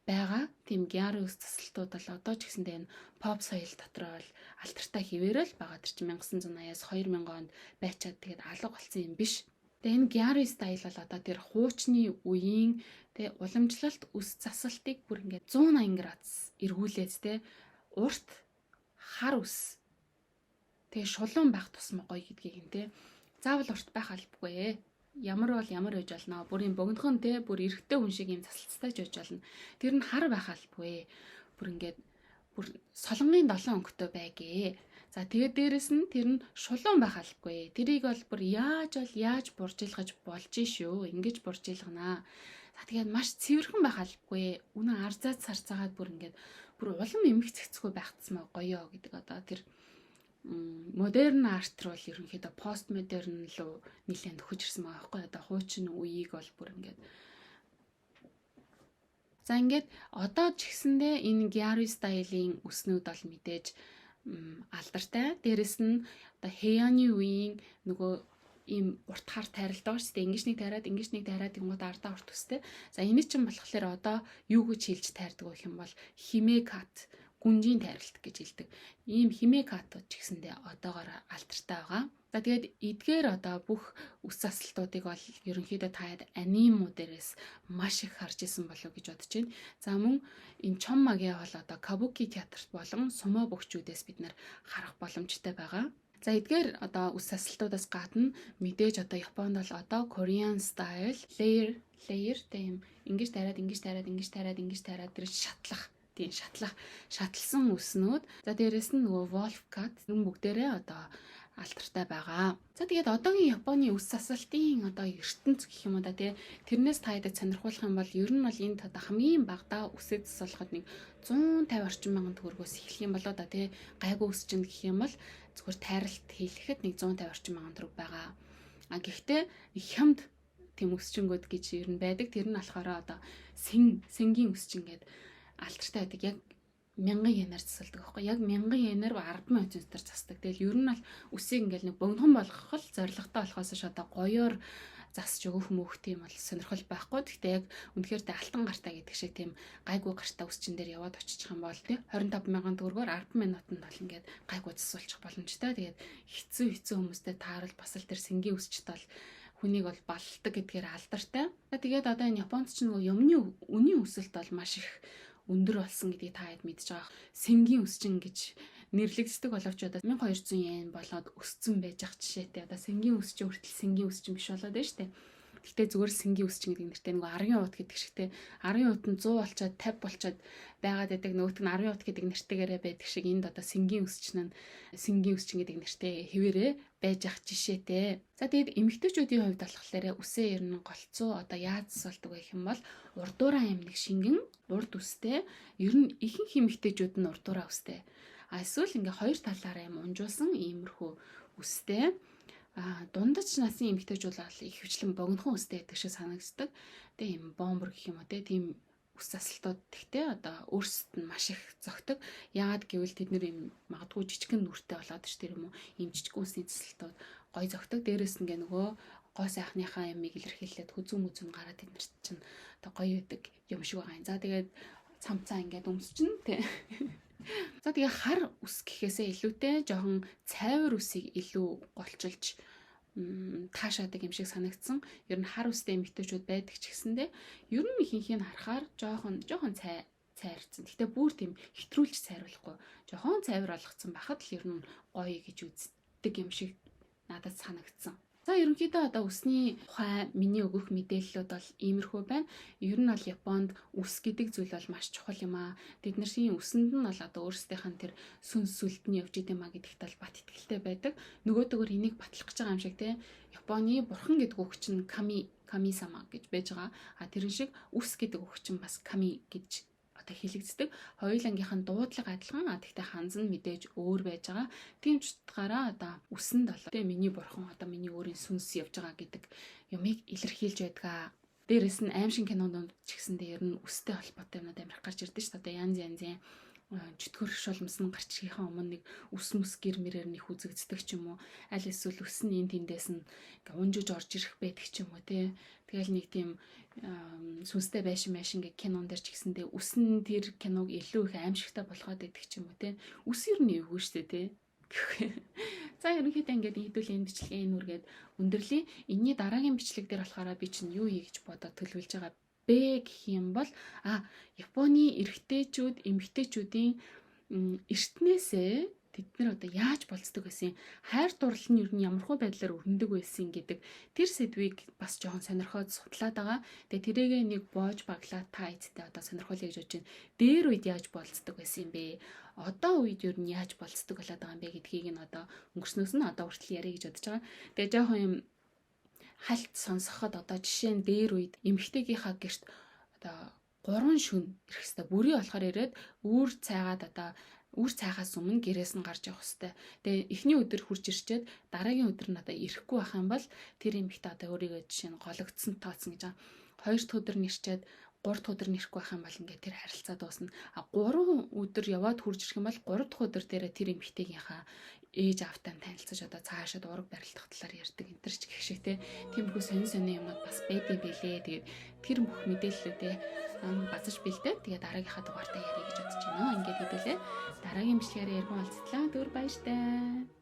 байгаа. Тийм Gyaru өс тасалтууд бол одоо ч гэсэндээ энэ pop соёл дотор бол алтартай хിവэрэл байгаа. Тэр чинь 1980-аас 2000 онд байчаад тэгээд алга болсон юм биш. Тэгээ энэ Gyaru style бол одоо тэр хуучны үеийн тэгээ уламжлалт үс засалтыг бүр ингээд 180 градус эргүүлээд тэ урт хар үс тэгээ шулуун байх тусмаа гоё гэдгийг юм тэ. Заавал урт байх албагүй. Ямар бол ямар байж болно. Бүрийн богинохон тэ бүр эрэгтэй хүн шиг юм засалцтай ч байж болно. Тэр нь хар байх албагүй. Бүр ингээд бүр солонгийн 7 өнгөтэй байгээ. За тэгээд дээрэс нь тэр нь шулуун байх албагүй. Тэрийг бол бүр яаж буржилгаж болж шүү. Ингэж буржилгана. За тэгээд маш цэвэрхэн байх албагүй. Үнэн арзаад сарцаагаад бүр ингээд бүр улам эмх цэгцгүй байх тусмаа гоёо гэдэг одоо тэр модерн арт руу ерөнхийдөө пост модерн руу нэлээд нөхөж ирсэн байгаа байхгүй одоо хуучин үеийг бол бүр ингээд за ингээд одоо ч гэсэндээ энэ Gyaru стилийн өснүүд бол мэдээж алдартай. Дээрэс нь одоо Heian-ы үеийн нөгөө ийм урт хар тайралтай шүү дээ. Ингэж нэг тайраад ингууд ардаа урт өстэй. За энэ чинь болохоор одоо юу гэж хэлж тайрдаг вэ гэх юм бол химекат гүнжийн тайралт гэж хэлдэг. Ийм химекатууд ч гэсэндээ одоогоор алдартай байгаа. За тэгээд эдгээр одоо бүх үс засалтуудыг бол ерөнхийдөө таад анимуудэрээс маш их харж исэн болов гэж бодож байна. За мөн энэ чон магийн бол одоо кабуки театрт болон сумо бөхчүүдээс бид нар харах боломжтой байгаа. За эдгээр одоо үс засалтуудаас гадна мэдээж одоо Японд бол одоо Korean style layer тийм ингэж тараад тэр шатлсан үснүүд. За дээрэс нь нөгөө wolf cut нүн бүгдээрээ одоо алдартай байгаа. За тэгээд одоогийн Японы үс засалтын одоо ертөнц гэх юм уу да тий тэрнээс таадад сонирхуулах юм бол ер нь бол энэ одоо хамгийн багадаа үсээ засуулахад нэг 150 орчим мянган төгрөгөөс эхлэх юм болоо да тий гайгүй үсчин гэх юм бол зүгээр тайралт хийлгэхэд нэг 150 орчим мянган төгрөг байгаа. А гэхдээ хямд тийм үсчингүүд гэж ер нь байдаг. Тэр нь болохоор одоо сэнгийн үсчин гэдэг алдартай байдаг. Яг 1000 yen-аар засалдаг байхгүй яг 1000 yen-аар 10,000 үнэтэйгээр засдаг. Тэгэл ер нь бол үсийг ингээл нэг богинохон болгох л зорилготой болохоос ш одоо гоёор засч өгөх мөх тийм бол сонирхол байхгүй. Гэхдээ яг үнэхээр тэ алтан гартаа гэдэг шиг тийм гайгүй гартаа үсчин дээр яваад очиж байгаа юм бол тий 25,000 төгрөгөөр 10 минутанд бол ингээд гайгүй засуулчих боломжтой. Тэгээд хэцүү хүмүүстэй таарал бас л тэр сэнгийн үсчт бол хүнийг бол балладаг гэдгээр алдартай. Тэгээд одоо энэ Японд ч нөгөө юмны үнийн өсөлт бол маш их өндөр болсон гэдгийг та хэд мэдж байгаа. Сэнгийн өсчин гэж нэрлэгддэг боловч одоо 1200 yen болоод өссөн байж ах жишээтэй. Одоо сэнгийн өсчин хүртэл сэнгийн өсчин биш болоод байна шүү дээ. Гэхдээ зүгээр сэнгийн өсчин гэдэг нэртэй нөгөө арын уут гэдэг шигтэй. Арын уут нь 100 болчоод 50 болчоод байгаад байдаг. Нөгөөт нь арын уут гэдэг нэртэйгээрээ байдаг шиг энд одоо сэнгийн өсчин гэдэг нэртэй хэвээрээ байж ах жишээтэй. За тэгээд эмэгтэйчүүдийн хувьд болохоор үсээ ер нь голцоо одоо яаж засуулдаг вэ гэх юм бол урдуураа амныг шингэн урд үстэй ер нь ихэнх эмэгтэйчүүд нь урдуураа үстэй. А эсвэл ингээ хоёр талаараа юм унжуулсан иймэрхүү үстэй. Дундаж насны эмэгтэйчүүд бол их хвчлэн богинохон үстэй байдаг шиг санагддаг. Тэгээ юм бомбер гэх юм уу тийм үс засалтууд тэгтээ одоо өөрсдөд нь маш их зөгтөг. Яагаад гэвэл тэд нэр юм магадгүй жижигхэн нүртэй болоод ш тэр юм уу ийм жижиг үсний засалтууд гой зөгтөг. Дээрээс ингээ нөгөө гоо сайхныхаа ямыг илэрхийлээд хүзүүн гараад тэд нарт чинь одоо гоё байдаг юм шиг байгаа юм. За тэгээд цамцаа ингээд өмсчин тий. За тэгээ хар үс гэхээсээ илүүтэй жоохон цайвар үсийг илүү голчилж таашаадаг юм шиг санагдсан. Ер нь хар үстэй эмэгтэйчүүд байдаг ч гэсэндээ ер нь ихэнхийг харахаар жоохон цайрцсан. Гэхдээ бүр тийм хэтрүүлж цайруулахгүй. Жоохон цайвар болгоцсон байхад л ер нь гоё гэж үздэг юм шиг надад санагдсан. За ерөнхийдөө одоо үсний тухай миний өгөх мэдээллүүд бол иймэрхүү байна. Ер нь бол Японд үс гэдэг зүйл бол маш чухал юм аа. Бид нар шинэ үсэнд нь бол одоо өөрсдийнх нь тэр сүнс сүлдний явж идэм аа гэдэгт бол бат итгэлтэй байдаг. Нөгөөдөөр энийг батлах гэж байгаа юм шиг те. Японы бурхан гэдэг үг чинь ками-сама гэж байж байгаа. А тэрэн шиг үс гэдэг үг чинь бас ками гэж хэлэгддэг. Хоёулангийнх нь дуудлага адилхан, гэхдээ ханз нь мэдээж өөр байж байгаа. Тийм ч утгаараа одоо үсэнд бол тэ миний бурхан одоо миний өөрийн сүнс явж байгаа гэдэг юмыг илэрхийлж байдаг. Дээрээс нь аим шиг кинонууд ч гэсэндээ ер нь үстэй холбоотой юмнууд амирх гарч ирдэ шүү дээ. Одоо янз чөтгөр шулмсан гарч ирэхээ өмнө нэг үс мүс гэр мэрээр нэх үзэгддэг ч юм уу. Аль эсвэл үс нь энэ тэндээс нь унжиж орж ирэх байдаг ч юм уу те. Тэгэл нэг тийм сүнстэй байшин гэх кинон дээр ч гэсэндээ үс нь тэр киног илүү их аимшигтай болгоод байдаг ч юм уу те. Үс ер нь эвгүй шүү дээ те. За ерөнхийдөө ингээд хэдүүл энэ бичлэгээ нүргээд өндөрлөе. Энийний дараагийн бичлэг дээр болохоор би чинь юу хий гэж бодоод төлөвлөж байгаа бэ гэх юм бол Японы эрэгтэйчүүд, эмэгтэйчүүдийн эртнээсээ тэд нар одоо яаж болцдог байсан, хайр дурлал нь ер нь ямархуу байдлаар өрнөдөг байсан гэдэг тэр сэдвийг бас жоохон сонирхоод судлаад байгаа. Тэгээ тэрийгээ нэг боож баглаа та эцтэй одоо сонирхолтой гэж бодож байна. Дээр үед яаж болцдог байсан юм бэ? Одоо үед ер нь яаж болцдог болоод байгаа юм бэ гэдгийг нь одоо өнгөрснөөс нь одоо хүртэл яриа гэж бодож байгаа. Тэгээ жоохон юм хальт сонсоход одоо жишээ нь дээр үед эмэгтэйгийнхаа гэрт одоо 3 шүн ирэх хэвээр бүрий болохоор ирээд үүр цайгаас өмнө гэрээс нь гарч явах хэвээр. Тэгээ эхний өдөр хурж ирчээд дараагийн өдөр нь одоо ирэхгүй байх юм бол тэр эмэгтэй одоо өөрийгөө жишээ нь гологдсон тооцсон гэж байгаа. Хоёр дахь өдөр нэрчээд 3 дахь өдөр нэрэхгүй байх юм бол ингээд тэр харилцаа дуусна. 3 өдөр яваад хурж ирэх юм бол 3 дахь өдөр дээрээ тэр эмэгтэйгийнхаа ээж аавтай танилцаж одоо цаашаад ураг барилдах талаар ярьдаг энэ төр ч гэх шиг те. Тиймэрхүү сонин юмнууд бас байдсан байлээ. Тэгээд тэр бүх мэдээллүүдээ базаж бэлдээд тэгээд дараагийнхаа дугаартаа ярих гэж бодож байна. Ингээд хэдүүлээ. Дараагийн бичлэгээр ярих уулзлаа. Түр баяртай.